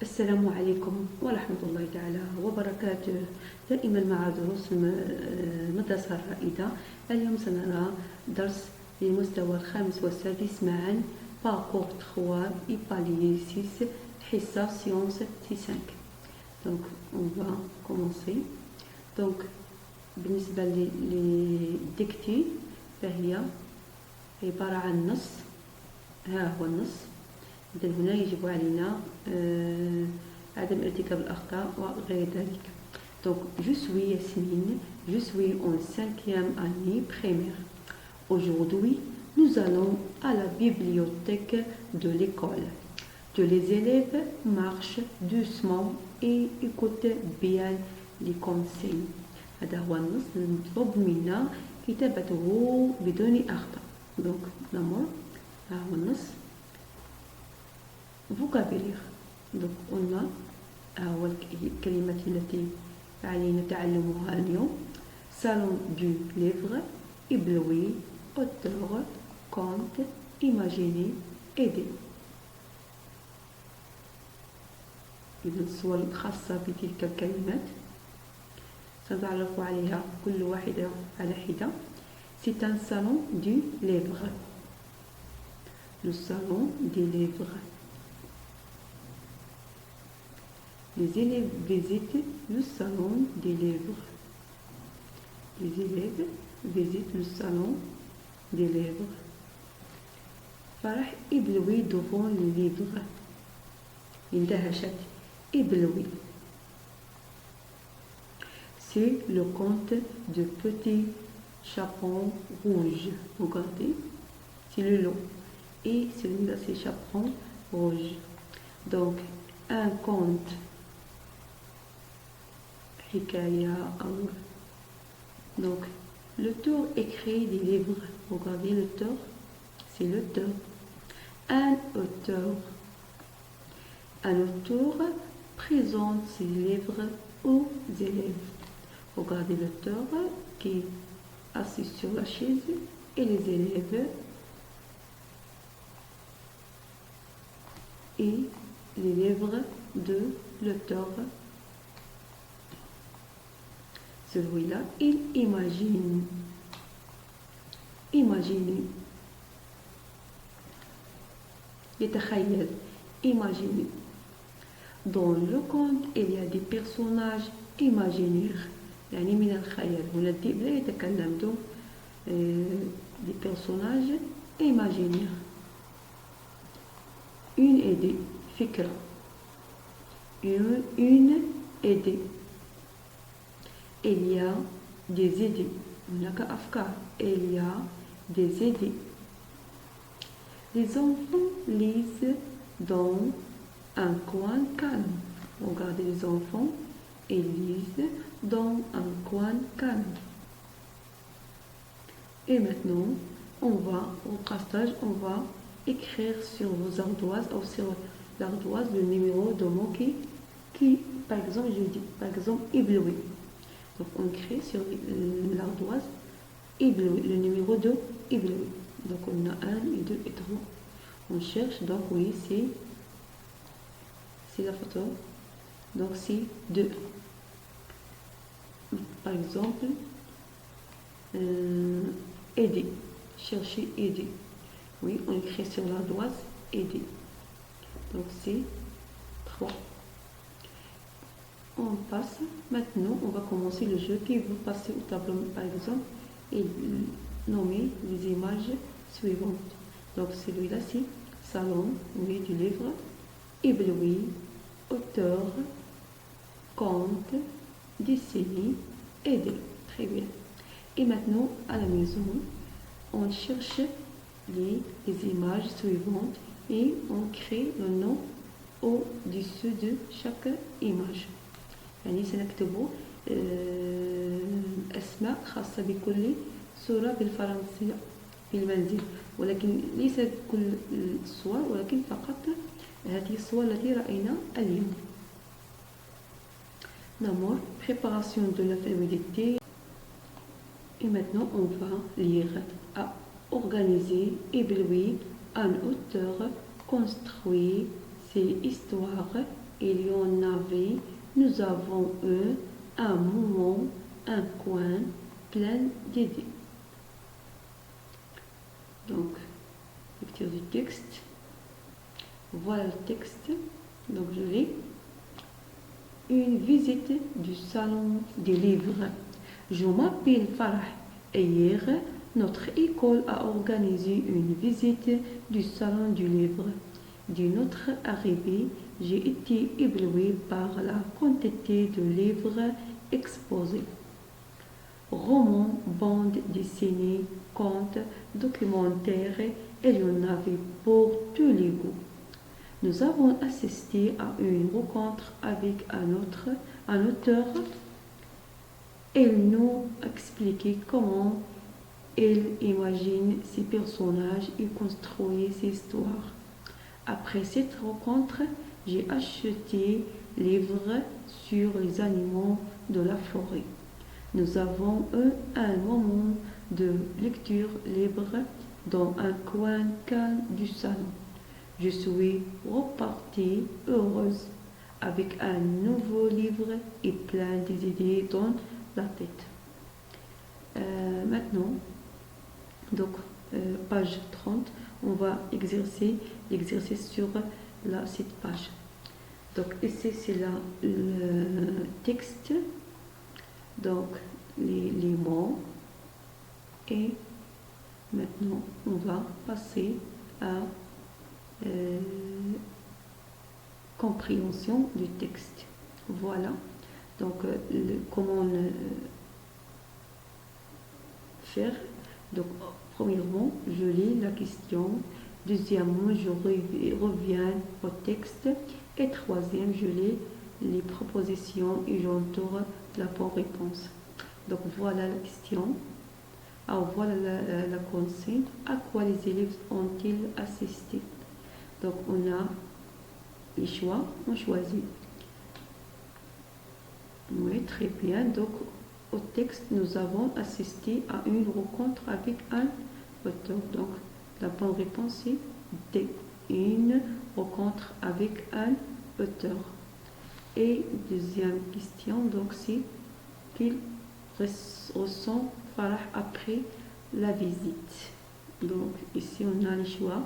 السلام عليكم ورحمة الله تعالى وبركاته. دائما مع دروس المدرسة الرائدة. اليوم سنرى درس للمستوى الخامس والسادس معا Parcours 3 et palier 6 حصة sciences C5. Donc on va commencer. Donc بالنسبة للديكتي فهي عبارة عن نص. ها هو النص. إذن هنا يجب علينا عدم ارتكاب الأخطاء وغير ذلك. Donc, je suis Yasmine, je suis en 5e année primaire. Aujourd'hui, nous allons à la bibliothèque de l'école. Tous les élèves marchent doucement et écoutent bien les conseils. هذا هو النص المطلوب منا كتابته بدون أخطاء. Donc, نمر. ها هو النص. vocabulaire. Donc قلنا هو الكلمات التي علينا تعلمها اليوم. salon du livre, ébloui, auteur, conte, imaginer, aider. إذن الصور الخاصة بتلك الكلمات سنتعرف عليها كل واحدة على حدة. C'est un salon du livre. Le salon des livres. Les élèves visitent le salon des livres. Les élèves visitent le salon des livres. فرح ébloui devant le livre. اندهشت ébloui. C'est le conte de Petit Chaperon Rouge. Regardez, c'est le lot. Et celui-là, c'est Chaperon Rouge. Donc, un conte. Donc, l'auteur écrit des livres. Regardez l'auteur, c'est l'auteur. Un auteur. Un auteur présente ses livres aux élèves. Regardez l'auteur qui est assis sur la chaise et les élèves et les livres de l'auteur. Celui-là, il imagine. Imaginez. يتخيل. Imaginez. Dans le conte, il y a des personnages imaginaires. يعني من الخيال. هنا الذئب لا يتكلم. Donc, des personnages imaginaires. Une idée. فكرة. Une idée. Il y a des idées. هناك أفكار. Il y a des idées. Les enfants lisent dans un coin calme. Regardez les enfants, ils lisent dans un coin calme. Et maintenant, on va, au passage, on va écrire sur vos ardoises ou sur l'ardoise le numéro de mot qui, par exemple, je dis, par exemple, ébloui. Donc on écrit sur l'ardoise ébloui, le numéro de ébloui. Donc on a 1 et 2 et 3. On cherche, donc oui, c'est la photo. Donc c'est 2. Par exemple, aider. Chercher aider. Oui, on écrit sur l'ardoise aider. Donc c'est 3. On passe. Maintenant, on va commencer le jeu qui vous passer au tableau, par exemple, et nommer les images suivantes. Donc, celui-là, c'est salon, oui, du livre, ébloui, auteur, conte, dessiner, aider. Très bien. Et maintenant, à la maison, on cherche les images suivantes et on crée le nom au-dessus de chaque image. يعني سنكتب أسماء خاصة بكل صورة بالفرنسية في المنزل، ولكن ليس كل الصور ولكن فقط هذه الصور التي رأينا اليوم. نمر préparation de l'alphabétique. Et maintenant on va lire. À organiser, ébloui, un auteur construit ses histoires il y en avait, nous avons eu un moment, un coin plein d'idées. Donc, lecture du texte. Voilà le texte. Donc, je lis. Une visite du salon des livres. Je m'appelle Farah. Et hier, notre école a organisé une visite du salon du livre. De notre arrivée, j'ai été ébloui par la quantité de livres exposés. Romans, bandes dessinées, contes, documentaires, il y en avait pour tous les goûts. Nous avons assisté à une rencontre avec un auteur. Il nous expliquait comment il imagine ses personnages et construit ses histoires. Après cette rencontre, j'ai acheté livres sur les animaux de la forêt. Nous avons eu un moment de lecture libre dans un coin calme du salon. Je suis repartie heureuse avec un nouveau livre et plein d'idées dans la tête. Maintenant, donc page 30, on va exercer l'exercice sur cette page. Donc ici c'est là le texte, donc les mots, et maintenant on va passer à compréhension du texte. Voilà, donc comment faire. Donc premièrement, je lis la question. Deuxièmement, je reviens au texte. Et troisième, je lis les propositions et j'entoure la bonne réponse. Donc voilà la question. Alors voilà la consigne. À quoi les élèves ont-ils assisté? Donc on a les choix, on choisit. Oui, très bien. Donc au texte, nous avons assisté à une rencontre avec un auteur. Donc la bonne réponse est D. Une rencontre avec un auteur. Et deuxième question, donc c'est qu'il ressent Farah après la visite. Donc ici on a les choix.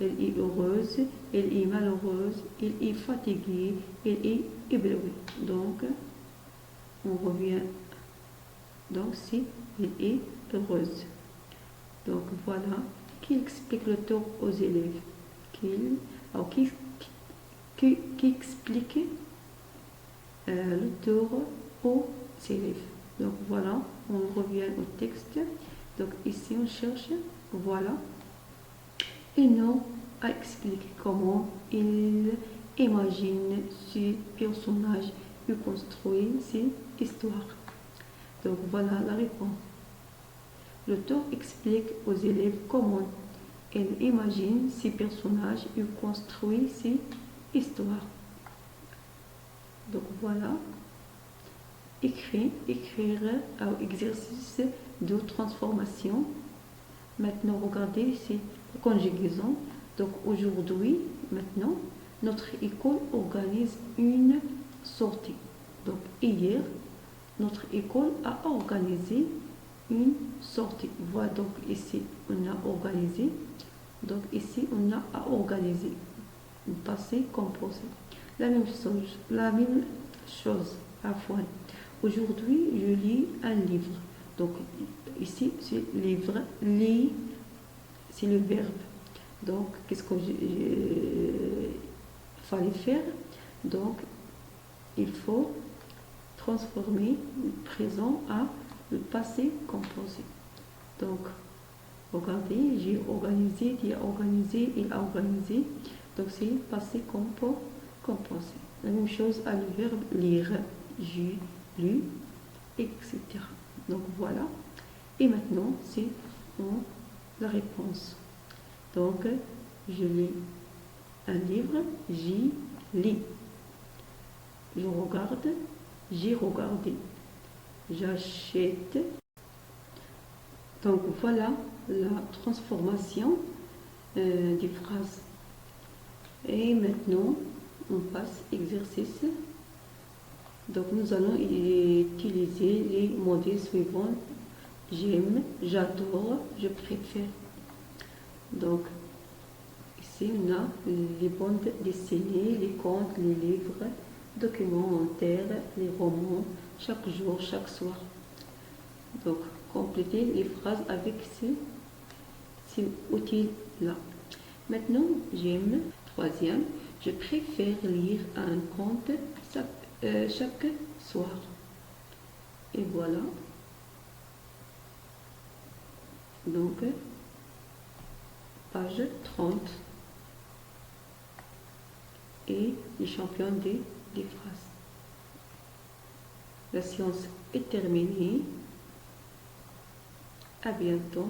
Elle est heureuse, elle est malheureuse, elle est fatiguée, elle est éblouie. Donc on revient. Donc si elle est heureuse. Donc voilà, qui explique l'auteur aux élèves. Qui explique l'auteur aux élèves. Donc voilà, on revient au texte. Donc ici on cherche, voilà. Il nous a expliqué comment il imagine ses personnages et construit ses histoires. Donc voilà la réponse. L'auteur explique aux élèves comment il imagine ses personnages et construit ses histoires. Donc voilà. Écrire un exercice de transformation. Maintenant, regardez ici la conjugaison. Donc aujourd'hui, maintenant, notre école organise une sortie. Donc hier, notre école a organisé une sortie. Voilà, donc ici, on a organisé. Donc ici, on a à organiser. Passé, composé. La même chose à fois. Aujourd'hui, je lis un livre. Donc ici, c'est livre, lis, c'est le verbe. Donc, qu'est-ce que fallait faire? Donc, il faut transformer le présent à le passé composé. Donc, regardez, j'ai organisé, tu as organisé, il a organisé. Donc, c'est passé composé. La même chose à le verbe lire. J'ai lu, etc. Donc, voilà. Et maintenant, c'est la réponse. Donc, je lis un livre, j'y lis. Je regarde, j'ai regardé. J'achète. Donc, voilà la transformation des phrases. Et maintenant, On passe exercice. Donc nous allons utiliser les modules suivants. J'aime, j'adore, je préfère. Donc ici on a les bandes dessinées, les contes, les livres, documentaires, les romans, chaque jour, chaque soir. Donc complétez les phrases avec ces outils-là. Maintenant, j'aime. Troisième, je préfère lire un conte chaque soir. Et voilà. Donc, page 30. Et les champions des phrases. La séance est terminée. À bientôt.